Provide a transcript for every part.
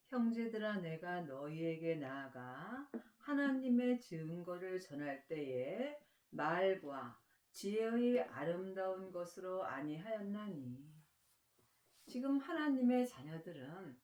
형제들아, 내가 너희에게 나아가 하나님의 증거를 전할 때에 말과 지혜의 아름다운 것으로 아니하였나니. 지금 하나님의 자녀들은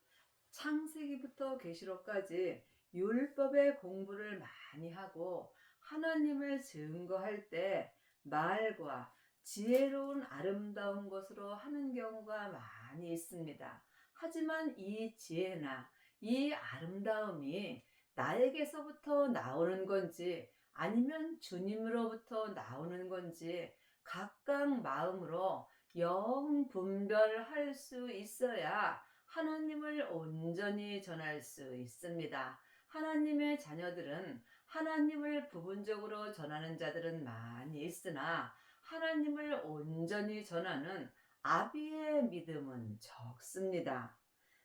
창세기부터 계시록까지 율법의 공부를 많이 하고 하나님을 증거할 때 말과 지혜로운 아름다운 것으로 하는 경우가 많이 있습니다. 하지만 이 지혜나 이 아름다움이 나에게서부터 나오는 건지 아니면 주님으로부터 나오는 건지 각각 마음으로 영 분별할 수 있어야 하나님을 온전히 전할 수 있습니다. 하나님의 자녀들은 하나님을 부분적으로 전하는 자들은 많이 있으나 하나님을 온전히 전하는 아비의 믿음은 적습니다.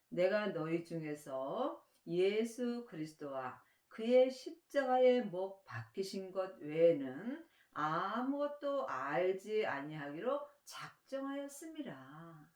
내가 너희 중에서 예수 그리스도와 그의 십자가의 못 박히신 것 외에는 아무것도 알지 아니하기로 작정하였습니다.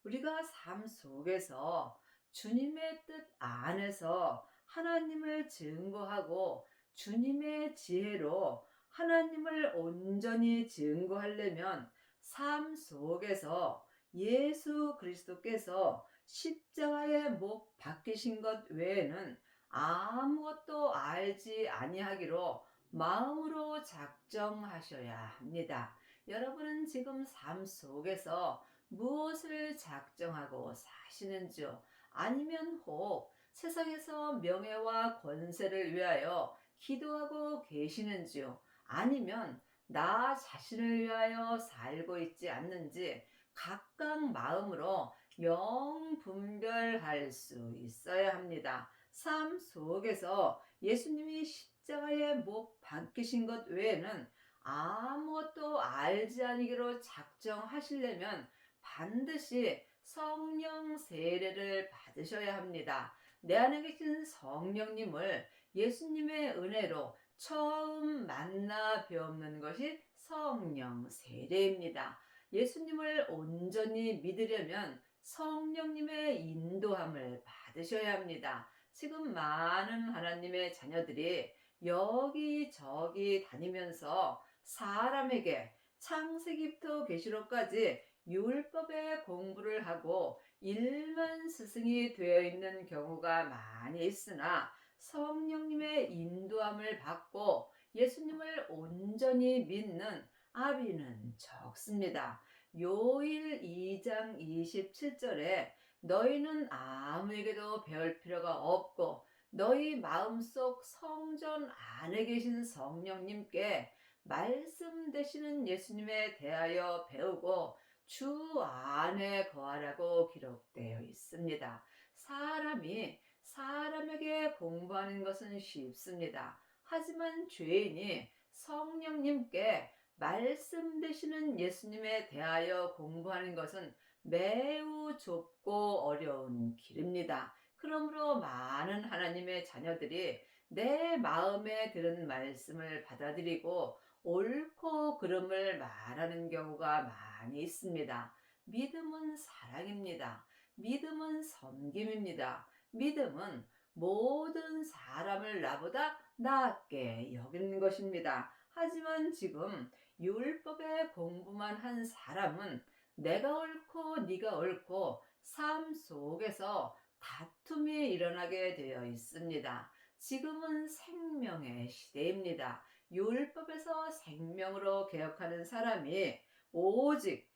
우리가 삶 속에서 주님의 뜻 안에서 하나님을 증거하고 주님의 지혜로 하나님을 온전히 증거하려면 삶 속에서 예수 그리스도께서 십자가에 못 박히신 것 외에는 아무것도 알지 아니하기로 마음으로 작정하셔야 합니다. 여러분은 지금 삶 속에서 무엇을 작정하고 사시는지요? 아니면 혹 세상에서 명예와 권세를 위하여 기도하고 계시는지요? 아니면 나 자신을 위하여 살고 있지 않는지 각각 마음으로 영 분별할 수 있어야 합니다. 삶 속에서 예수님이 십자가에 못 박히신 것 외에는 아무것도 알지 아니기로 작정하시려면 반드시 성령 세례를 받으셔야 합니다. 내 안에 계신 성령님을 예수님의 은혜로 처음 만나 배우는 것이 성령 세례입니다. 예수님을 온전히 믿으려면 성령님의 인도함을 받으셔야 합니다. 지금 많은 하나님의 자녀들이 여기저기 다니면서 사람에게 창세기부터 계시록까지 율법의 공부를 하고 일만 스승이 되어 있는 경우가 많이 있으나 성령님의 인도함을 받고 예수님을 온전히 믿는 아비는 적습니다. 요일 2장 27절에 너희는 아무에게도 배울 필요가 없고 너희 마음속 성전 안에 계신 성령님께 말씀 되시는 예수님에 대하여 배우고 주 안에 거하라고 기록되어 있습니다. 사람이 사람에게 공부하는 것은 쉽습니다. 하지만 죄인이 성령님께 말씀 되시는 예수님에 대하여 공부하는 것은 매우 좁고 어려운 길입니다. 그러므로 많은 하나님의 자녀들이 내 마음에 들은 말씀을 받아들이고 옳고 그름을 말하는 경우가 많이 있습니다. 믿음은 사랑입니다. 믿음은 섬김입니다. 믿음은 모든 사람을 나보다 낫게 여기는 것입니다. 하지만 지금 율법의 공부만 한 사람은 내가 옳고 네가 옳고 삶 속에서 다툼이 일어나게 되어 있습니다. 지금은 생명의 시대입니다. 율법에서 생명으로 개혁하는 사람이 오직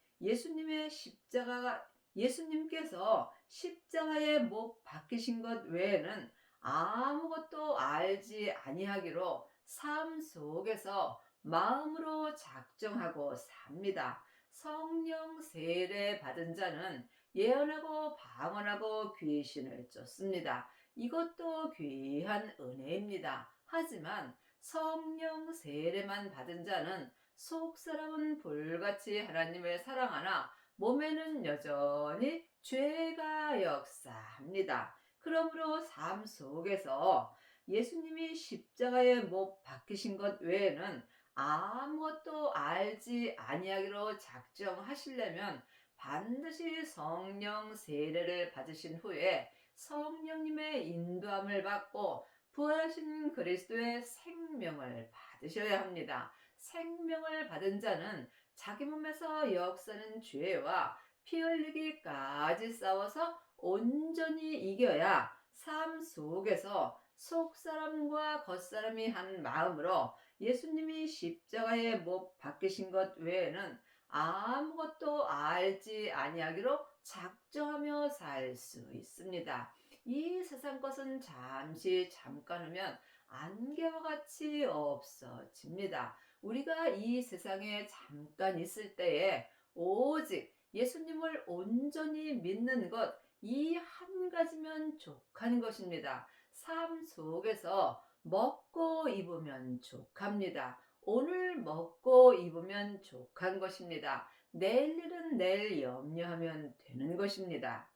예수님께서 십자가에 못 박히신 것 외에는 아무것도 알지 아니하기로 삶 속에서 마음으로 작정하고 삽니다. 성령 세례 받은 자는 예언하고 방언하고 귀신을 쫓습니다. 이것도 귀한 은혜입니다. 하지만 성령 세례만 받은 자는 속사람은 불같이 하나님을 사랑하나 몸에는 여전히 죄가 역사합니다. 그러므로 삶 속에서 예수님이 십자가에 못 박히신 것 외에는 아무것도 알지 아니하기로 작정하시려면 반드시 성령 세례를 받으신 후에 성령님의 인도함을 받고 부활하신 그리스도의 생명을 받으셔야 합니다. 생명을 받은 자는 자기 몸에서 역사는 죄와 피 흘리기까지 싸워서 온전히 이겨야 삶 속에서 속사람과 겉사람이 한 마음으로 예수님이 십자가에 못 박히신 것 외에는 아무것도 알지 아니하기로 작정하며 살 수 있습니다. 이 세상 것은 잠시 잠깐 하면 안개와 같이 없어집니다. 우리가 이 세상에 잠깐 있을 때에 오직 예수님을 온전히 믿는 것, 이 한 가지면 족한 것입니다. 삶 속에서 먹고 입으면 족합니다. 오늘 먹고 입으면 족한 것입니다. 내일 일은 내일 염려하면 되는 것입니다.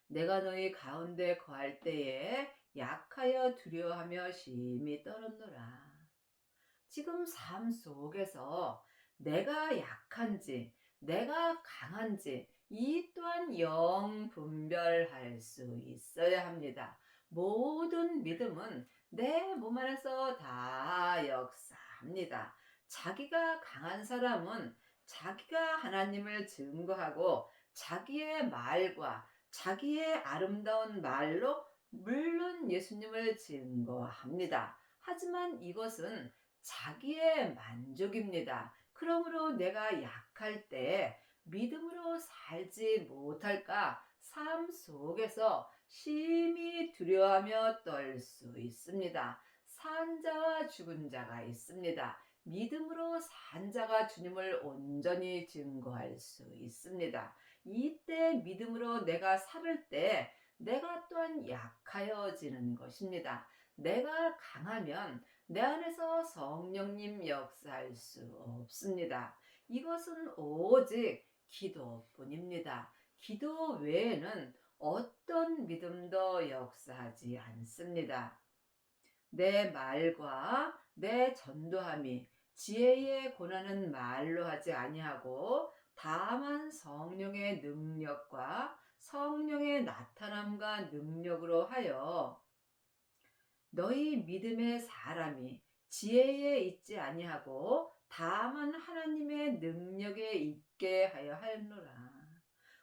내가 너희 가운데 거할 때에 약하여 두려워하며 심히 떨었노라. 지금 삶 속에서 내가 약한지, 내가 강한지, 이 또한 영 분별할 수 있어야 합니다. 모든 믿음은 내 몸 안에서 다 역사합니다. 자기가 강한 사람은 자기가 하나님을 증거하고 자기의 말과 자기의 아름다운 말로 물론 예수님을 증거합니다. 하지만 이것은 자기의 만족입니다. 그러므로 내가 약할 때 믿음으로 살지 못할까 삶 속에서 심히 두려워하며 떨 수 있습니다. 산 자와 죽은 자가 있습니다. 믿음으로 산 자가 주님을 온전히 증거할 수 있습니다. 이때 믿음으로 내가 살을 때 내가 또한 약하여지는 것입니다. 내가 강하면 내 안에서 성령님 역사할 수 없습니다. 이것은 오직 기도뿐입니다. 기도 외에는 어떤 믿음도 역사하지 않습니다. 내 말과 내 전도함이 지혜의 고난은 말로 하지 아니하고 다만 성령의 능력과 성령의 나타남과 능력으로 하여 너희 믿음의 사람이 지혜에 있지 아니하고 다만 하나님의 능력에 있게 하여 하였노라.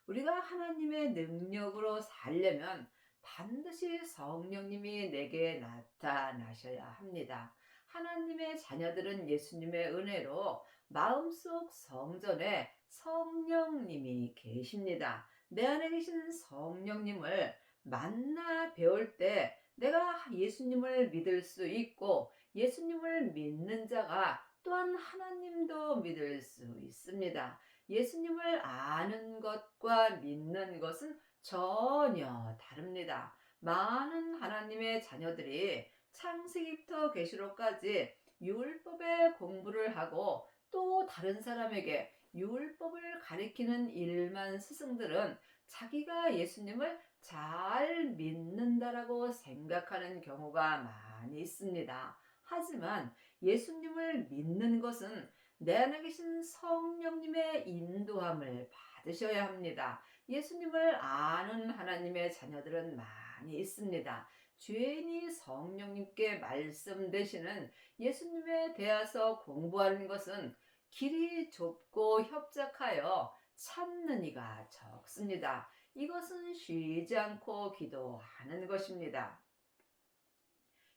우리가 하나님의 능력으로 살려면 반드시 성령님이 내게 나타나셔야 합니다. 하나님의 자녀들은 예수님의 은혜로 마음속 성전에 성령님이 계십니다. 내 안에 계신 성령님을 만나 배울 때 내가 예수님을 믿을 수 있고 예수님을 믿는 자가 또한 하나님도 믿을 수 있습니다. 예수님을 아는 것과 믿는 것은 전혀 다릅니다. 많은 하나님의 자녀들이 창세기부터 계시록까지 율법의 공부를 하고 또 다른 사람에게 율법을 가리키는 일만 스승들은 자기가 예수님을 잘 믿는다라고 생각하는 경우가 많이 있습니다. 하지만 예수님을 믿는 것은 내 안에 계신 성령님의 인도함을 받으셔야 합니다. 예수님을 아는 하나님의 자녀들은 많이 있습니다. 죄인이 성령님께 말씀되시는 예수님에 대해서 공부하는 것은 길이 좁고 협착하여 찾는 이가 적습니다. 이것은 쉬지 않고 기도하는 것입니다.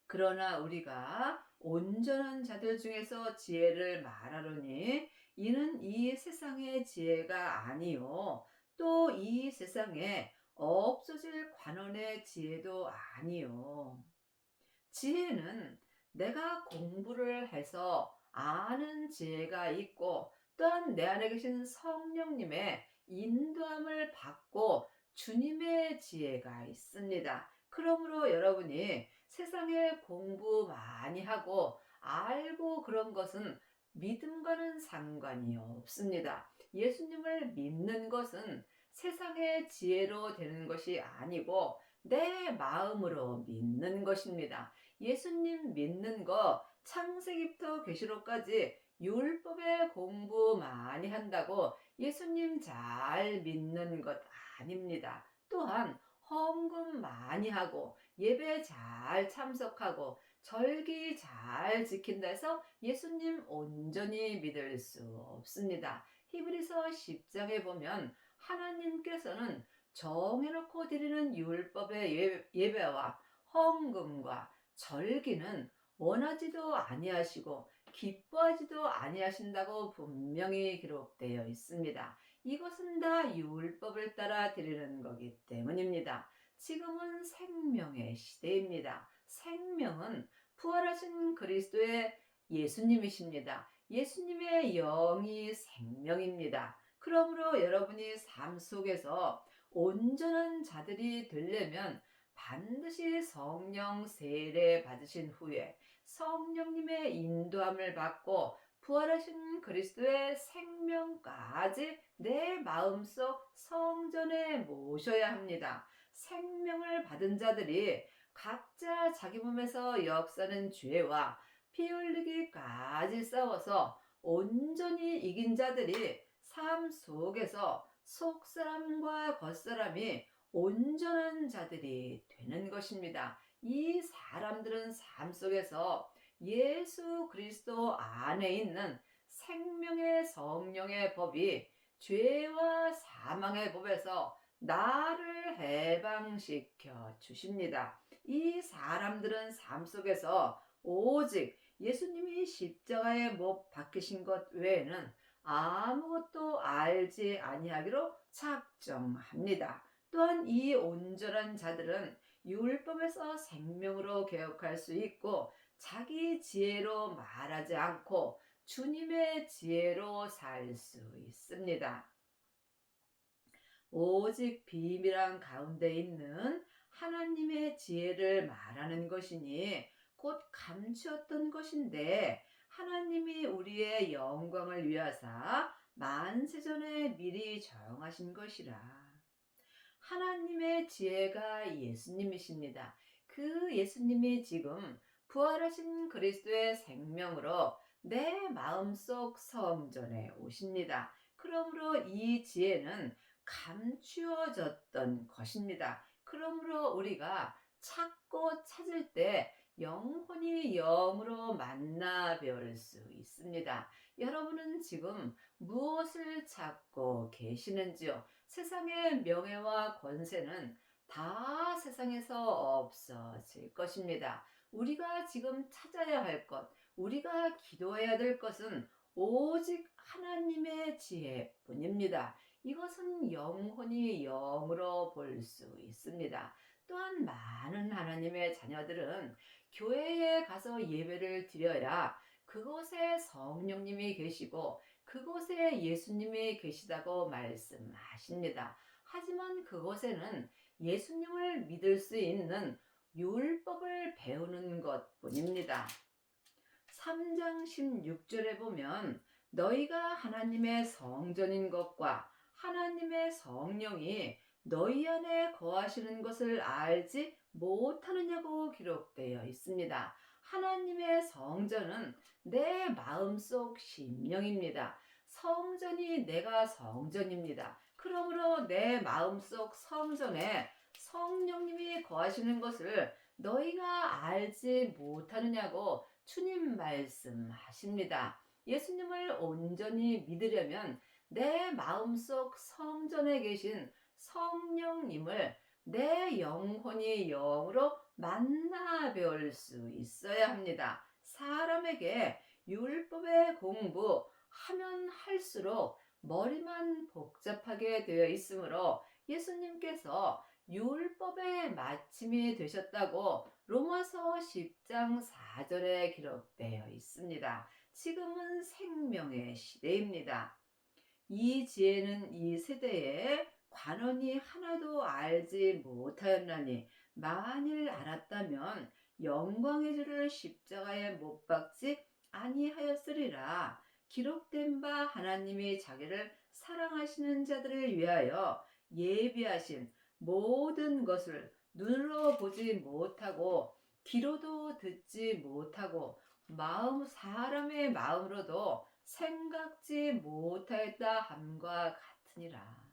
그러나 우리가 온전한 자들 중에서 지혜를 말하노니 이는 이 세상의 지혜가 아니요 또 이 세상에 없어질 관원의 지혜도 아니요. 지혜는 내가 공부를 해서 아는 지혜가 있고 또한 내 안에 계신 성령님의 인도함을 받고 주님의 지혜가 있습니다. 그러므로 여러분이 세상에 공부 많이 하고 알고 그런 것은 믿음과는 상관이 없습니다. 예수님을 믿는 것은 세상의 지혜로 되는 것이 아니고 내 마음으로 믿는 것입니다. 예수님 믿는 거 창세기부터 계시록까지 율법의 공부 많이 한다고 예수님 잘 믿는 것 아닙니다. 또한 헌금 많이 하고 예배 잘 참석하고 절기 잘 지킨다 해서 예수님 온전히 믿을 수 없습니다. 히브리서 10장에 보면 하나님께서는 정해놓고 드리는 율법의 예배와 헌금과 절기는 원하지도 아니하시고 기뻐하지도 아니하신다고 분명히 기록되어 있습니다. 이것은 다 율법을 따라 드리는 거기 때문입니다. 지금은 생명의 시대입니다. 생명은 부활하신 그리스도의 예수님이십니다. 예수님의 영이 생명입니다. 그러므로 여러분이 삶 속에서 온전한 자들이 되려면 반드시 성령 세례 받으신 후에 성령님의 인도함을 받고 부활하신 그리스도의 생명까지 내 마음속 성전에 모셔야 합니다. 생명을 받은 자들이 각자 자기 몸에서 역사는 죄와 피 흘리기까지 싸워서 온전히 이긴 자들이 삶 속에서 속사람과 겉사람이 온전한 자들이 되는 것입니다. 이 사람들은 삶 속에서 예수 그리스도 안에 있는 생명의 성령의 법이 죄와 사망의 법에서 나를 해방시켜 주십니다. 이 사람들은 삶 속에서 오직 예수님이 십자가에 못 박히신 것 외에는 아무것도 알지 아니하기로 작정합니다. 또한 이 온전한 자들은 율법에서 생명으로 개혁할 수 있고 자기 지혜로 말하지 않고 주님의 지혜로 살 수 있습니다. 오직 비밀한 가운데 있는 하나님의 지혜를 말하는 것이니 곧 감추었던 것인데 하나님이 우리의 영광을 위하사 만세전에 미리 정하신 것이라. 하나님의 지혜가 예수님이십니다. 그 예수님이 지금 부활하신 그리스도의 생명으로 내 마음속 성전에 오십니다. 그러므로 이 지혜는 감추어졌던 것입니다. 그러므로 우리가 찾고 찾을 때 영혼이 영으로 만나 배울 수 있습니다. 여러분은 지금 무엇을 찾고 계시는지요? 세상의 명예와 권세는 다 세상에서 없어질 것입니다. 우리가 지금 찾아야 할 것, 우리가 기도해야 될 것은 오직 하나님의 지혜뿐입니다. 이것은 영혼이 영으로 볼 수 있습니다. 또한 많은 하나님의 자녀들은 교회에 가서 예배를 드려야 그곳에 성령님이 계시고 그곳에 예수님이 계시다고 말씀하십니다. 하지만 그곳에는 예수님을 믿을 수 있는 율법을 배우는 것뿐입니다. 3장 16절에 보면 너희가 하나님의 성전인 것과 하나님의 성령이 너희 안에 거하시는 것을 알지 못하느냐고 기록되어 있습니다. 하나님의 성전은 내 마음속 심령입니다. 성전이 내가 성전입니다. 그러므로 내 마음속 성전에 성령님이 거하시는 것을 너희가 알지 못하느냐고 주님 말씀하십니다. 예수님을 온전히 믿으려면 내 마음속 성전에 계신 성령님을 내 영혼이 영으로 만나 배울 수 있어야 합니다. 사람에게 율법의 공부하면 할수록 머리만 복잡하게 되어 있으므로 예수님께서 율법의 마침이 되셨다고 로마서 10장 4절에 기록되어 있습니다. 지금은 생명의 시대입니다. 이 지혜는 이 세대에 관원이 하나도 알지 못하였나니 만일 알았다면 영광의 주를 십자가에 못 박지 아니하였으리라. 기록된 바 하나님이 자기를 사랑하시는 자들을 위하여 예비하신 모든 것을 눈으로 보지 못하고 귀로도 듣지 못하고 사람의 마음으로도 생각지 못하였다 함과 같으니라.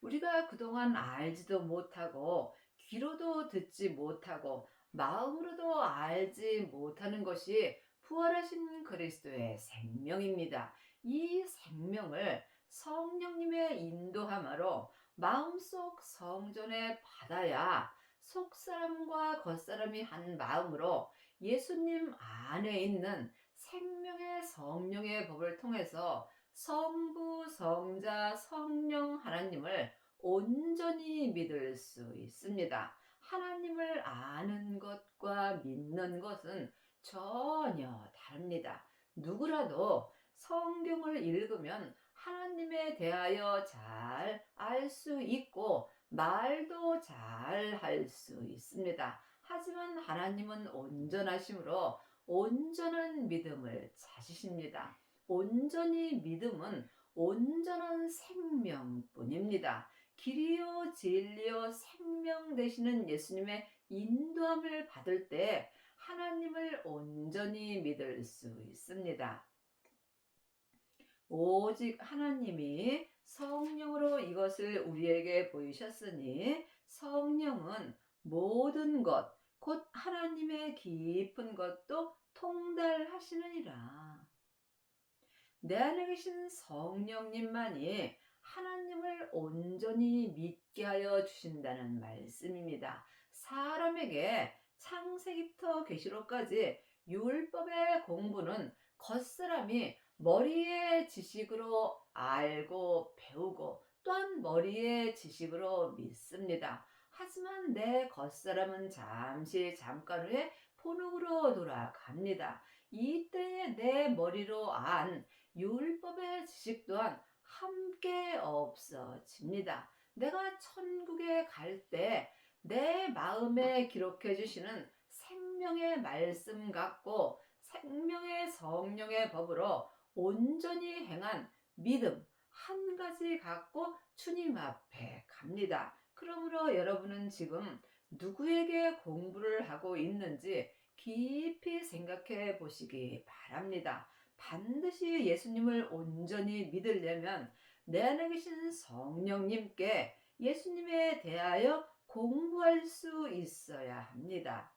우리가 그동안 알지도 못하고 귀로도 듣지 못하고 마음으로도 알지 못하는 것이 부활하신 그리스도의 생명입니다. 이 생명을 성령님의 인도함으로 마음속 성전에 받아야 속사람과 겉사람이 한 마음으로 예수님 안에 있는 생명의 성령의 법을 통해서 성부, 성자, 성령 하나님을 온전히 믿을 수 있습니다. 하나님을 아는 것과 믿는 것은 전혀 다릅니다. 누구라도 성경을 읽으면 하나님에 대하여 잘 알 수 있고 말도 잘 할 수 있습니다. 하지만 하나님은 온전하심으로 온전한 믿음을 찾으십니다. 온전히 믿음은 온전한 생명뿐입니다. 길이요 진리요 생명 되시는 예수님의 인도함을 받을 때 하나님을 온전히 믿을 수 있습니다. 오직 하나님이 성령으로 이것을 우리에게 보이셨으니 성령은 모든 것, 곧 하나님의 깊은 것도 통달하시느니라. 내 안에 계신 성령님만이 하나님을 온전히 믿게 하여 주신다는 말씀입니다. 사람에게 창세기부터 계시록까지 율법의 공부는 겉사람이 머리의 지식으로 알고 배우고 또한 머리의 지식으로 믿습니다. 하지만 내 겉사람은 잠깐 후에 본흙으로 돌아갑니다. 이때에 내 머리로 안 율법의 지식 또한 함께 없어집니다. 내가 천국에 갈 때 내 마음에 기록해 주시는 생명의 말씀 같고 생명의 성령의 법으로 온전히 행한 믿음 한 가지 갖고 주님 앞에 갑니다. 그러므로 여러분은 지금 누구에게 공부를 하고 있는지 깊이 생각해 보시기 바랍니다. 반드시 예수님을 온전히 믿으려면 내 안에 계신 성령님께 예수님에 대하여 공부할 수 있어야 합니다.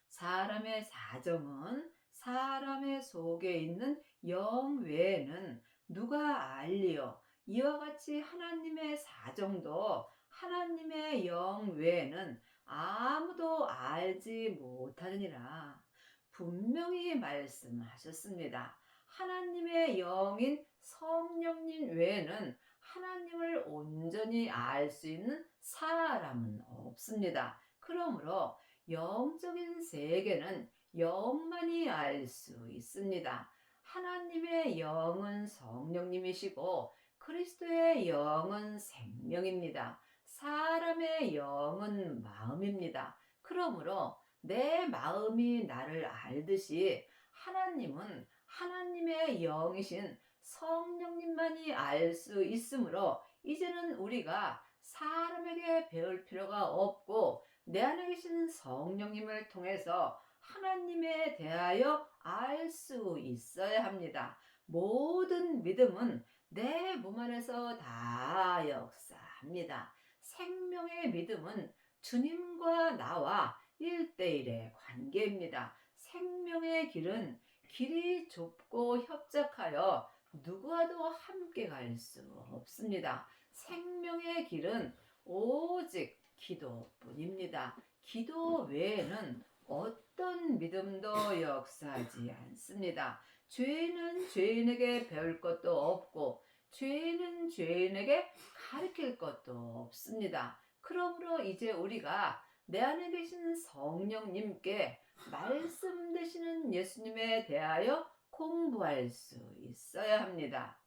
사람의 사정은 사람의 속에 있는 영 외에는 누가 알리요? 이와 같이 하나님의 사정도 하나님의 영 외에는 아무도 알지 못하느니라. 분명히 말씀하셨습니다. 하나님의 영인 성령님 외에는 하나님을 온전히 알 수 있는 사람은 없습니다. 그러므로 영적인 세계는 영만이 알 수 있습니다. 하나님의 영은 성령님이시고 그리스도의 영은 생명입니다. 사람의 영은 마음입니다. 그러므로 내 마음이 나를 알듯이 하나님은 하나님의 영이신 성령님만이 알 수 있으므로 이제는 우리가 사람에게 배울 필요가 없고 내 안에 계신 성령님을 통해서 하나님에 대하여 알 수 있어야 합니다. 모든 믿음은 내 몸 안에서 다 역사합니다. 생명의 믿음은 주님과 나와 1대1의 관계입니다. 생명의 길은 길이 좁고 협착하여 누구와도 함께 갈 수 없습니다. 생명의 길은 오직 기도뿐입니다. 기도 외에는 어떤 믿음도 역사하지 않습니다. 죄인은 죄인에게 배울 것도 없고 죄인은 죄인에게 가르칠 것도 없습니다. 그러므로 이제 우리가 내 안에 계신 성령님께 말씀 되시는 예수님에 대하여 공부할 수 있어야 합니다.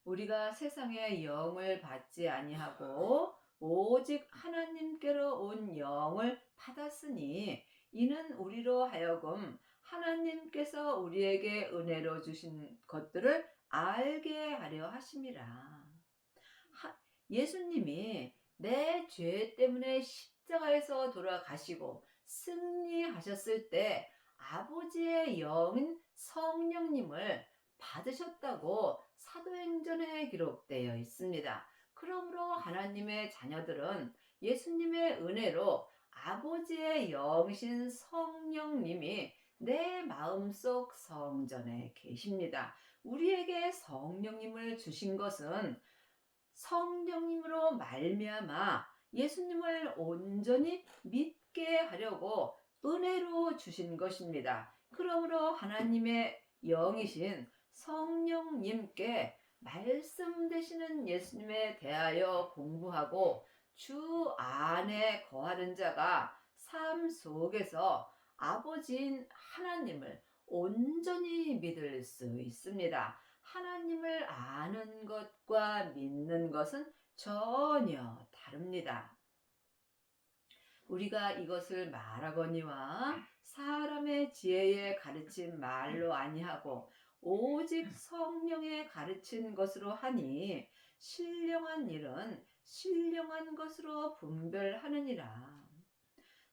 우리가 세상의 영을 받지 아니하고 오직 하나님께로 온 영을 받았으니 이는 우리로 하여금 하나님께서 우리에게 은혜로 주신 것들을 알게 하려 하심이라. 예수님이 내 죄 때문에 십자가에서 돌아가시고 승리하셨을 때 아버지의 영인 성령님을 받으셨다고 사도행전에 기록되어 있습니다. 그러므로 하나님의 자녀들은 예수님의 은혜로 아버지의 영신 성령님이 내 마음속 성전에 계십니다. 우리에게 성령님을 주신 것은 성령님으로 말미암아 예수님을 온전히 믿게 하려고 은혜로 주신 것입니다. 그러므로 하나님의 영이신 성령님께 말씀 되시는 예수님에 대하여 공부하고 주 안에 거하는 자가 삶 속에서 아버지인 하나님을 온전히 믿을 수 있습니다. 하나님을 아는 것과 믿는 것은 전혀 다릅니다. 우리가 이것을 말하거니와 사람의 지혜에 가르친 말로 아니하고 오직 성령에 가르친 것으로 하니 신령한 일은 신령한 것으로 분별하느니라.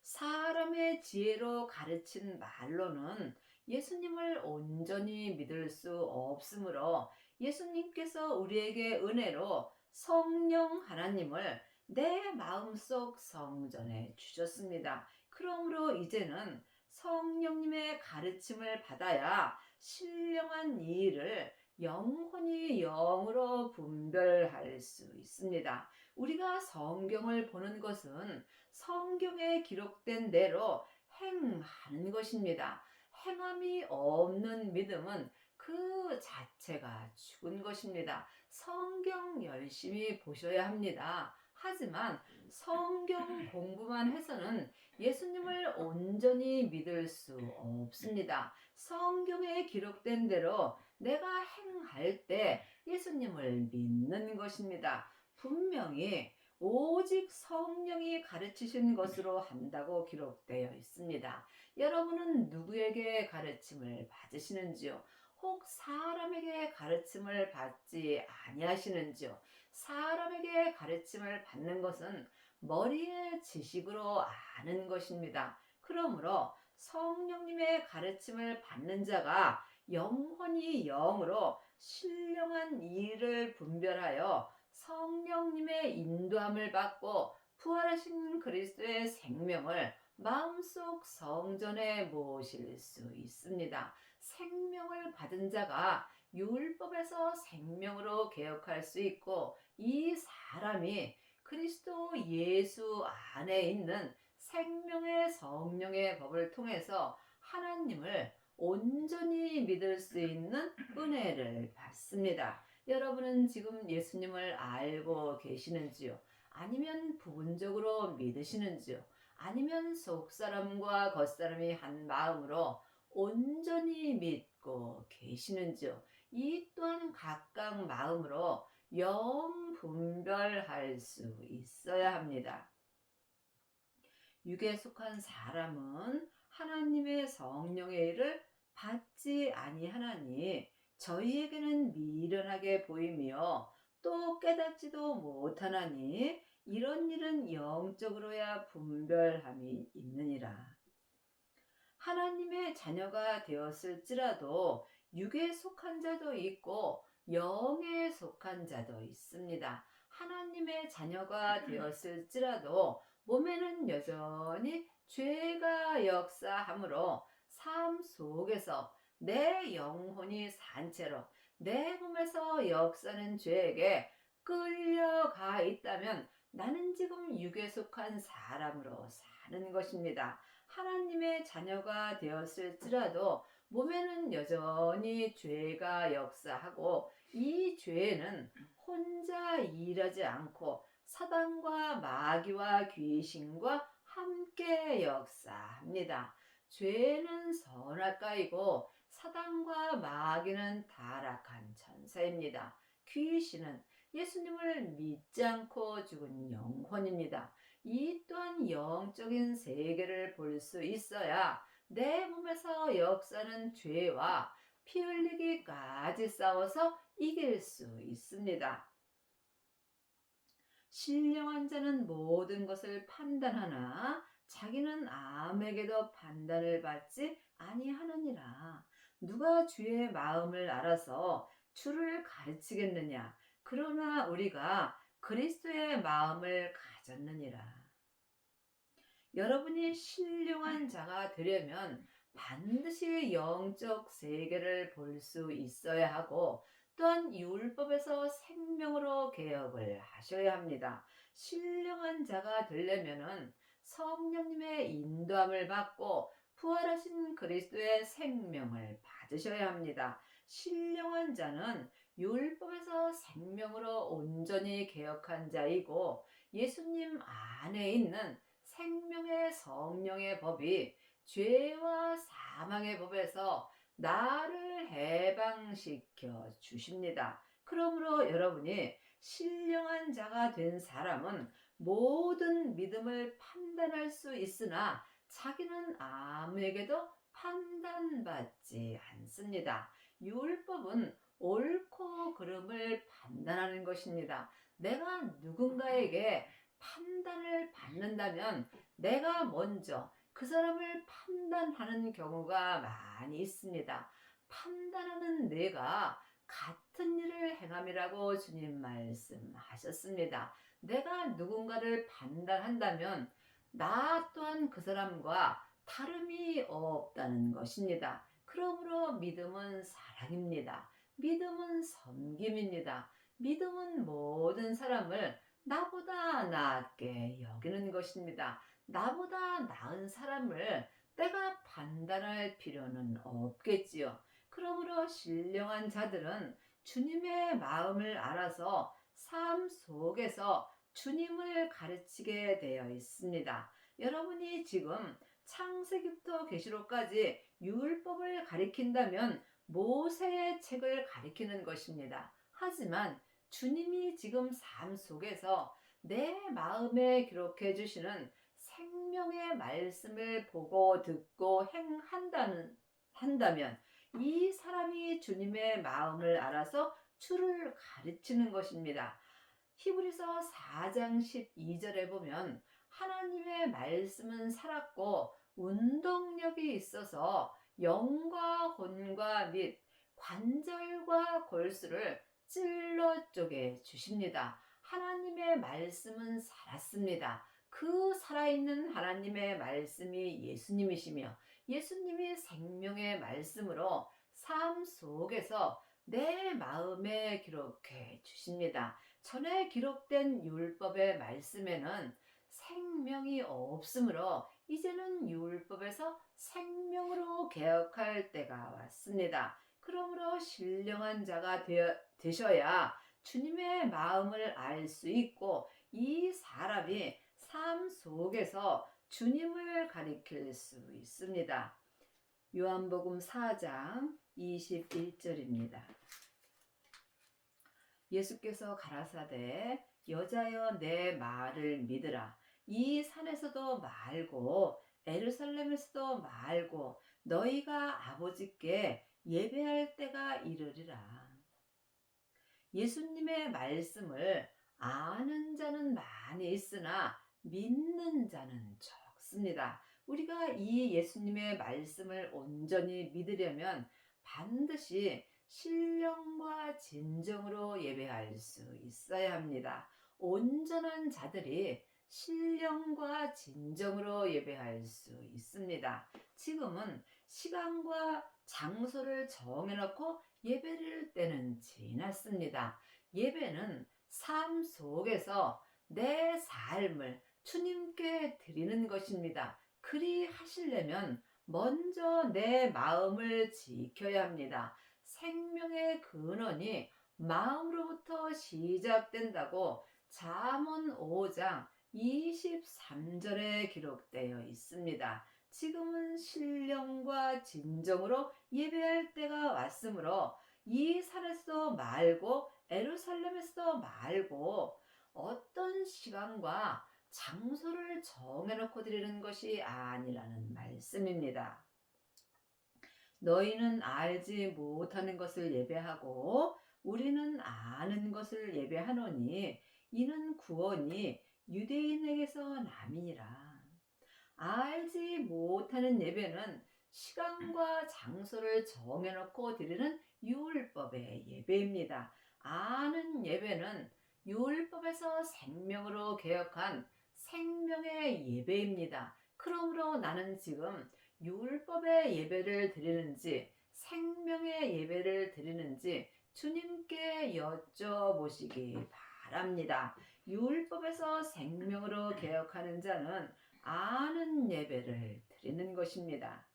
사람의 지혜로 가르친 말로는 예수님을 온전히 믿을 수 없으므로 예수님께서 우리에게 은혜로 성령 하나님을 내 마음속 성전에 주셨습니다. 그러므로 이제는 성령님의 가르침을 받아야 신령한 일을 영혼이 영으로 분별할 수 있습니다. 우리가 성경을 보는 것은 성경에 기록된 대로 행하는 것입니다. 행함이 없는 믿음은 그 자체가 죽은 것입니다. 성경 열심히 보셔야 합니다. 하지만 성경 공부만 해서는 예수님을 온전히 믿을 수 없습니다. 성경에 기록된 대로 내가 행할 때 예수님을 믿는 것입니다. 분명히 오직 성령이 가르치신 것으로 한다고 기록되어 있습니다. 여러분은 누구에게 가르침을 받으시는지요? 혹 사람에게 가르침을 받지 아니하시는지요? 사람에게 가르침을 받는 것은 머리의 지식으로 아는 것입니다. 그러므로 성령님의 가르침을 받는 자가 영혼이 영으로 신령한 일을 분별하여 성령님의 인도함을 받고 부활하신 그리스도의 생명을 마음속 성전에 모실 수 있습니다. 생명을 받은 자가 율법에서 생명으로 개혁할 수 있고 이 사람이 그리스도 예수 안에 있는 생명의 성령의 법을 통해서 하나님을 온전히 믿을 수 있는 은혜를 받습니다. 여러분은 지금 예수님을 알고 계시는지요? 아니면 부분적으로 믿으시는지요? 아니면 속사람과 겉사람이 한 마음으로 온전히 믿고 계시는지요? 이 또한 각각 마음으로 영 분별할 수 있어야 합니다. 육에 속한 사람은 하나님의 성령의 일을 받지 아니하나니 저희에게는 미련하게 보이며 또 깨닫지도 못하나니 이런 일은 영적으로야 분별함이 있느니라. 하나님의 자녀가 되었을지라도 육에 속한 자도 있고 영에 속한 자도 있습니다. 하나님의 자녀가 되었을지라도 몸에는 여전히 죄가 역사하므로 삶 속에서 내 영혼이 산 채로 내 몸에서 역사는 죄에게 끌려가 있다면 나는 지금 육에 속한 사람으로 사는 것입니다. 하나님의 자녀가 되었을지라도 몸에는 여전히 죄가 역사하고 이 죄는 혼자 일하지 않고 사단과 마귀와 귀신과 함께 역사합니다. 죄는 선악가이고 사단과 마귀는 타락한 천사입니다. 귀신은 예수님을 믿지 않고 죽은 영혼입니다. 이 또한 영적인 세계를 볼 수 있어야 내 몸에서 역사는 죄와 피 흘리기까지 싸워서 이길 수 있습니다. 신령한 자는 모든 것을 판단하나 자기는 아무에게도 판단을 받지 아니하느니라. 누가 주의 마음을 알아서 주를 가르치겠느냐? 그러나 우리가 그리스도의 마음을 가졌느니라. 여러분이 신령한 자가 되려면 반드시 영적 세계를 볼 수 있어야 하고 또한 율법에서 생명으로 개혁을 하셔야 합니다. 신령한 자가 되려면은 성령님의 인도함을 받고 부활하신 그리스도의 생명을 받으셔야 합니다. 신령한 자는 율법에서 생명으로 온전히 개혁한 자이고 예수님 안에 있는 생명의 성령의 법이 죄와 사망의 법에서 나를 해방시켜 주십니다. 그러므로 여러분이 신령한 자가 된 사람은 모든 믿음을 판단할 수 있으나 자기는 아무에게도 판단받지 않습니다. 율법은 옳고 그름을 판단하는 것입니다. 내가 누군가에게 판단을 받는다면 내가 먼저 그 사람을 판단하는 경우가 많이 있습니다. 판단하는 내가 같은 일을 행함이라고 주님 말씀하셨습니다. 내가 누군가를 판단한다면 나 또한 그 사람과 다름이 없다는 것입니다. 그러므로 믿음은 사랑입니다. 믿음은 섬김입니다. 믿음은 모든 사람을 나보다 낫게 여기는 것입니다. 나보다 나은 사람을 내가 판단할 필요는 없겠지요. 그러므로 신령한 자들은 주님의 마음을 알아서 삶 속에서 주님을 가르치게 되어 있습니다. 여러분이 지금 창세기부터 계시록까지 율법을 가리킨다면 모세의 책을 가리키는 것입니다. 하지만 주님이 지금 삶 속에서 내 마음에 기록해 주시는 생명의 말씀을 보고 듣고 한다면 이 사람이 주님의 마음을 알아서 주를 가르치는 것입니다. 히브리서 4장 12절에 보면 하나님의 말씀은 살았고 운동력이 있어서 영과 혼과 및 관절과 골수를 찔러 쪼개 주십니다. 하나님의 말씀은 살았습니다. 그 살아있는 하나님의 말씀이 예수님이시며 예수님이 생명의 말씀으로 삶 속에서 내 마음에 기록해 주십니다. 전에 기록된 율법의 말씀에는 생명이 없으므로 이제는 율법에서 생명으로 개혁할 때가 왔습니다. 그러므로 신령한 자가 되셔야 주님의 마음을 알 수 있고 이 사람이 삶 속에서 주님을 가리킬 수 있습니다. 요한복음 4장 21절입니다. 예수께서 가라사대 여자여 내 말을 믿으라. 이 산에서도 말고 에루살렘에서도 말고 너희가 아버지께 예배할 때가 이르리라. 예수님의 말씀을 아는 자는 많이 있으나 믿는 자는 적습니다. 우리가 이 예수님의 말씀을 온전히 믿으려면 반드시 신령과 진정으로 예배할 수 있어야 합니다. 온전한 자들이 신령과 진정으로 예배할 수 있습니다. 지금은 시간과 장소를 정해놓고 예배를 때는 지났습니다. 예배는 삶 속에서 내 삶을 주님께 드리는 것입니다. 그리 하시려면 먼저 내 마음을 지켜야 합니다. 생명의 근원이 마음으로부터 시작된다고 잠언 5장 23절에 기록되어 있습니다. 지금은 신령과 진정으로 예배할 때가 왔으므로 이 산에서도 말고 에루살렘에서도 말고 어떤 시간과 장소를 정해놓고 드리는 것이 아니라는 말씀입니다. 너희는 알지 못하는 것을 예배하고 우리는 아는 것을 예배하노니 이는 구원이 유대인에게서 남이니라. 알지 못하는 예배는 시간과 장소를 정해놓고 드리는 율법의 예배입니다. 아는 예배는 율법에서 생명으로 개혁한 생명의 예배입니다. 그러므로 나는 지금 율법의 예배를 드리는지 생명의 예배를 드리는지 주님께 여쭤보시기 바랍니다. 율법에서 생명으로 개혁하는 자는 아는 예배를 드리는 것입니다.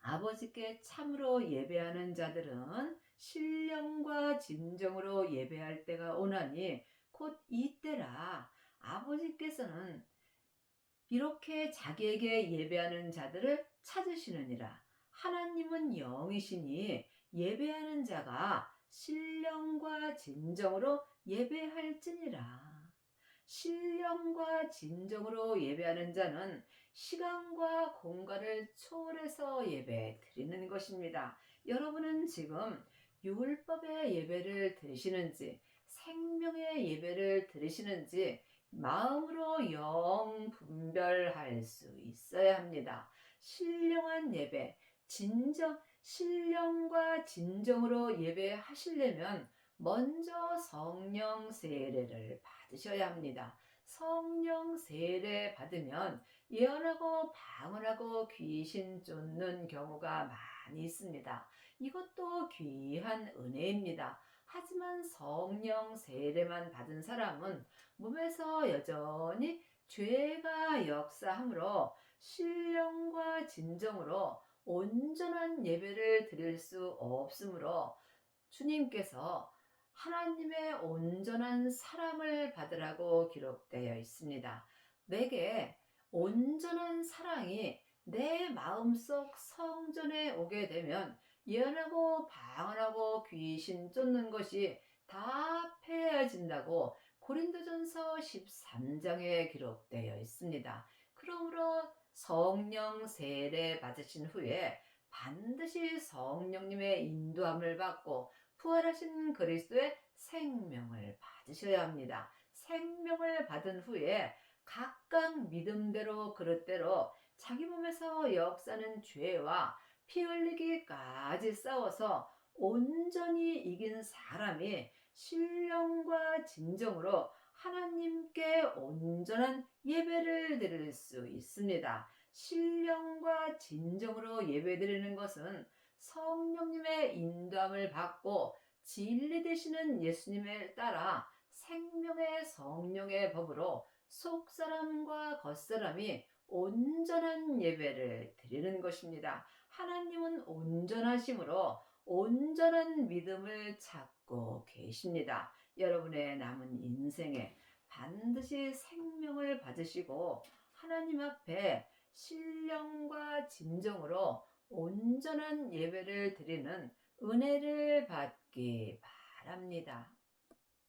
아버지께 참으로 예배하는 자들은 신령과 진정으로 예배할 때가 오나니 곧 이때라. 아버지께서는 이렇게 자기에게 예배하는 자들을 찾으시느니라. 하나님은 영이시니 예배하는 자가 신령과 진정으로 예배할지니라. 신령과 진정으로 예배하는 자는 시간과 공간을 초월해서 예배 드리는 것입니다. 여러분은 지금 율법의 예배를 드리시는지 생명의 예배를 드리시는지 마음으로 영 분별할 수 있어야 합니다. 신령한 예배, 신령과 진정으로 예배하시려면 먼저 성령 세례를 받으셔야 합니다. 성령 세례 받으면 예언하고 방언하고 귀신 쫓는 경우가 많이 있습니다. 이것도 귀한 은혜입니다. 하지만 성령 세례만 받은 사람은 몸에서 여전히 죄가 역사하므로 신령과 진정으로 온전한 예배를 드릴 수 없으므로 주님께서 하나님의 온전한 사랑을 받으라고 기록되어 있습니다. 내게 온전한 사랑이 내 마음속 성전에 오게 되면 예언하고 방언하고 귀신 쫓는 것이 다 패해진다고 고린도전서 13장에 기록되어 있습니다. 그러므로 성령 세례 받으신 후에 반드시 성령님의 인도함을 받고 부활하신 그리스도의 생명을 받으셔야 합니다. 생명을 받은 후에 각각 믿음대로 그릇대로 자기 몸에서 역사는 죄와 피 흘리기까지 싸워서 온전히 이긴 사람이 신령과 진정으로 하나님께 온전한 예배를 드릴 수 있습니다. 신령과 진정으로 예배드리는 것은 성령님의 인도함을 받고 진리 되시는 예수님을 따라 생명의 성령의 법으로 속사람과 겉사람이 온전한 예배를 드리는 것입니다. 하나님은 온전하심으로 온전한 믿음을 찾고 계십니다. 여러분의 남은 인생에 반드시 생명을 받으시고 하나님 앞에 신령과 진정으로 온전한 예배를 드리는 은혜를 받기 바랍니다.